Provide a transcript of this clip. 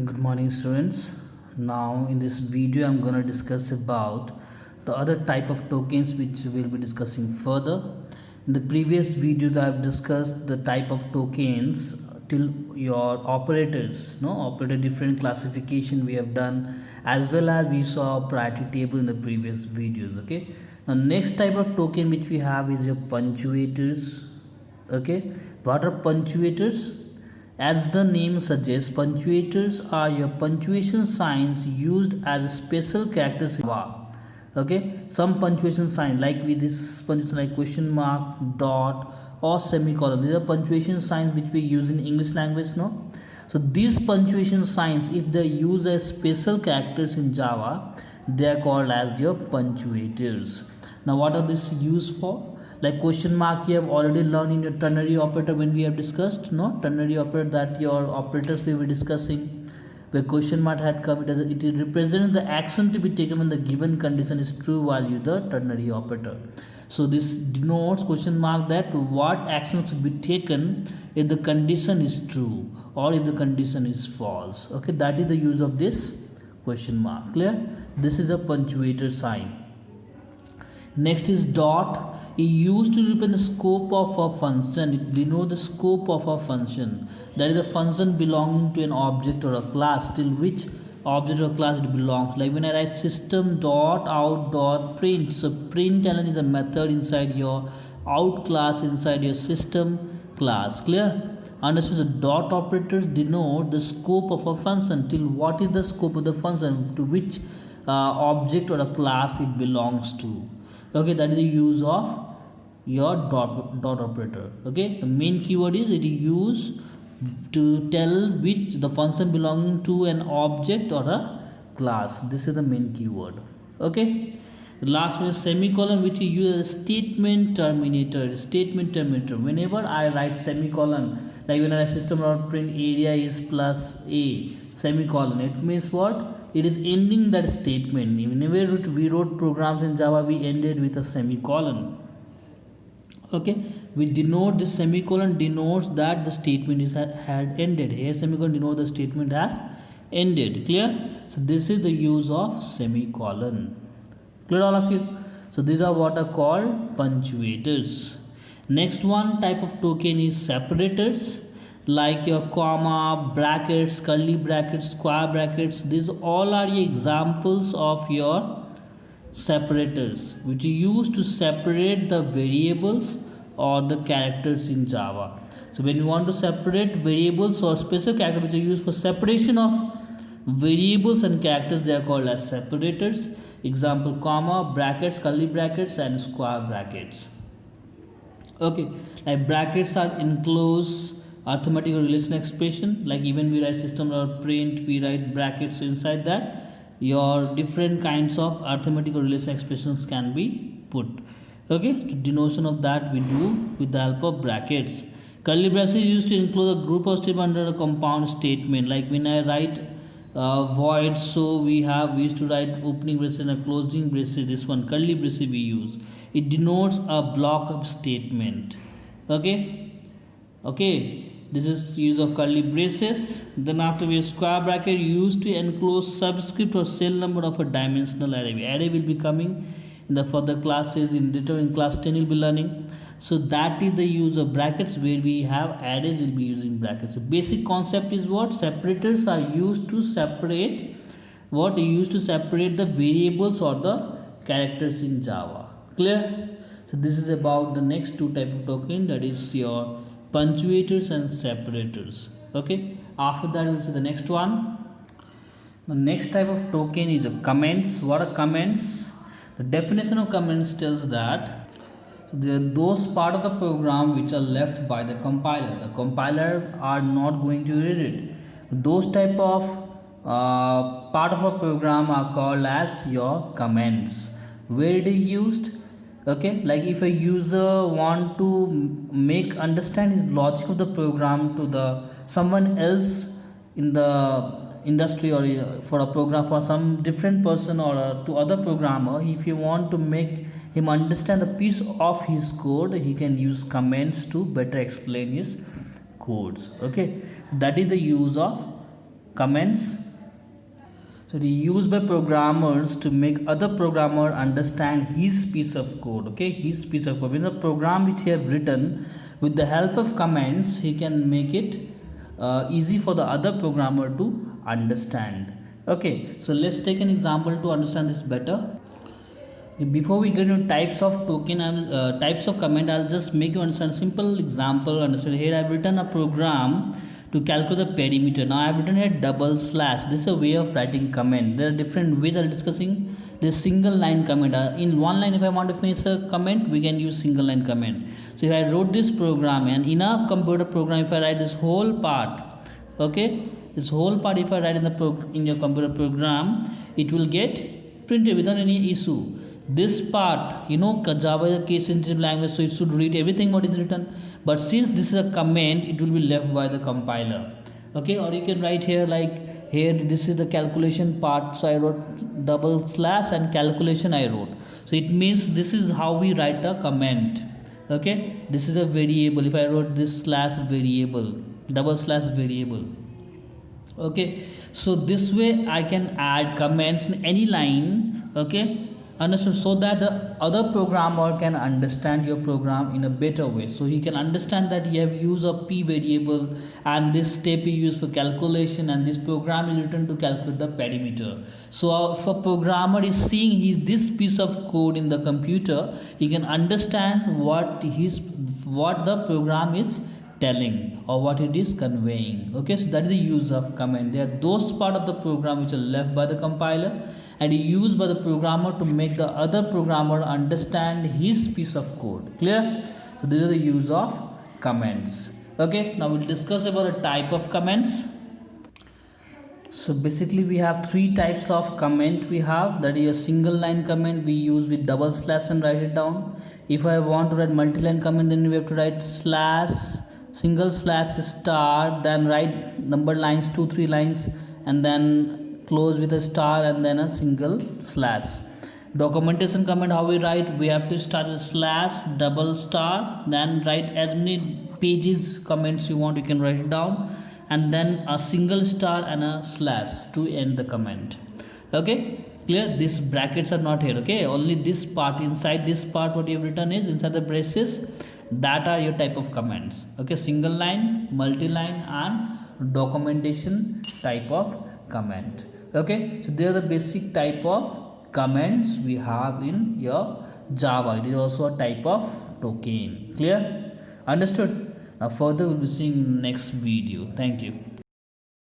Good morning, students. Now in this video I'm going to discuss about the other type of tokens which we'll be discussing further. In the previous videos I've discussed the type of tokens till your operators, operator different classification we have done, as well as we saw priority table in the previous videos. Okay, now next type of token which we have is your punctuators. Okay, what are punctuators? As the name suggests, punctuators are your punctuation signs used as special characters in Java. Okay, some punctuation sign like with this punctuation like question mark, dot, or semicolon. These are punctuation signs which we use in English language. No, so these punctuation signs, if they use as special characters in Java, they are called as your punctuators. Now, what are these used for? Like question mark, you have already learned in your ternary operator when we have discussed, ternary operator, that your operators we were discussing, where question mark had come, it represents the action to be taken when the given condition is true while use the ternary operator. So this denotes question mark that what action should be taken if the condition is true or if the condition is false. Okay, that is the use of this question mark. Clear? This is a punctuator sign. Next is dot. It used to represent the scope of a function. It denotes the scope of a function. That is a function belonging to an object or a class, till which object or class it belongs. Like when I write system dot out dot print. So println is a method inside your out class, inside your system class. Clear? Understood? The dot operators denote the scope of a function, till what is the scope of the function, to which object or a class it belongs to. Okay, that is the use of your dot operator. Okay, the main keyword is it is used to tell which the function belonging to an object or a class. This is the main keyword. Okay, the last one is semicolon, which is used as statement terminator. Whenever I write semicolon, like when I write system.print area is plus a semicolon, it means what? It is ending that statement. Whenever we wrote programs in Java, we ended with a semicolon. Okay, we denote this semicolon denotes that the statement is had ended. Here semicolon denotes the statement has ended. Clear? So this is the use of semicolon. Clear all of you? So these are what are called punctuators. Next one type of token is separators, like your comma, brackets, curly brackets, square brackets. These all are the examples of your separators, which are used to separate the variables or the characters in Java. So when you want to separate variables or special characters which are used for separation of variables and characters, they are called as separators. Example, comma, brackets, curly brackets, and square brackets. Okay, like brackets are enclosed arithmetic or relation expression. Like even we write system or print, we write brackets. So inside that your different kinds of arithmetic or relation expressions can be put. Okay, to denotion of that we do with the help of brackets. Curly braces is used to include a group of statements under a compound statement. Like when I write void, so we used to write opening braces and a closing braces. This one curly braces we use. It denotes a block of statement. Okay, this is use of curly braces. Then after we have square bracket used to enclose subscript or cell number of a dimensional array. Array will be coming in the further classes. In class 10 you'll be learning. So that is the use of brackets, where we have arrays will be using brackets. So basic concept is what? Separators are used to separate what? Used to separate the variables or the characters in Java. Clear? So this is about the next two type of token, that is your punctuators and separators. Okay, after that we'll see the next one. The next type of token is comments. What are comments? The definition of comments tells that they are those part of the program which are left by the compiler. The compiler are not going to read it. Those type of part of a program are called as your comments. Where it is used? Okay, like if a user want to make understand his logic of the program to the someone else in the industry, or for a program for some different person or to other programmer, if you want to make him understand a piece of his code, he can use comments to better explain his codes. Okay, that is the use of comments. So it is used by programmers to make other programmer understand his piece of code. Okay, his piece of code. When the program which he have written, with the help of comments, he can make it easy for the other programmer to understand. Okay, so let's take an example to understand this better. Before we get into types of token and types of comment, I'll just make you understand simple example. Understand here I've written a program to calculate the perimeter. Now I've written here double slash. This is a way of writing comment. There are different ways I'll discussing. This single line comment. In one line, if I want to finish a comment, we can use single line comment. So if I wrote this program, and in a computer program, if I write this whole part, okay, this whole part if I write in the in your computer program, it will get printed without any issue. This part, Java is a case sensitive language, so it should read everything what is written. But since this is a comment, it will be left by the compiler. Okay, or you can write here like here, this is the calculation part, so I wrote double slash and calculation I wrote. So it means this is how we write a comment. Okay, this is a variable. If I wrote this slash variable, double slash variable. Okay, so this way I can add comments in any line. Okay, understood, so that the other programmer can understand your program in a better way. So he can understand that you have used a p variable and this step you use for calculation, and this program is written to calculate the perimeter. So if a programmer is seeing this piece of code in the computer, he can understand what the program is telling or what it is conveying. Okay, so that is the use of comment. They are those part of the program which are left by the compiler and used by the programmer to make the other programmer understand his piece of code. Clear? So these are the use of comments. Okay, now we'll discuss about a type of comments. So basically we have three types of comment we have. That is a single line comment we use with double slash and write it down. If I want to write multi-line comment, then we have to write slash, single slash star, then write number lines, 2-3 lines, and then close with a star and then a single slash. Documentation comment, how we write, we have to start a slash, double star, then write as many pages comments you want, you can write it down, and then a single star and a slash to end the comment. Okay, clear? These brackets are not here. Okay, only this part, inside this part what you have written is inside the braces. That are your type of comments. Okay, single line, multi-line, and documentation type of comment. Okay, so they are the basic type of comments we have in your Java. It is also a type of token. Clear? Understood? Now further we'll be seeing in next video. Thank you.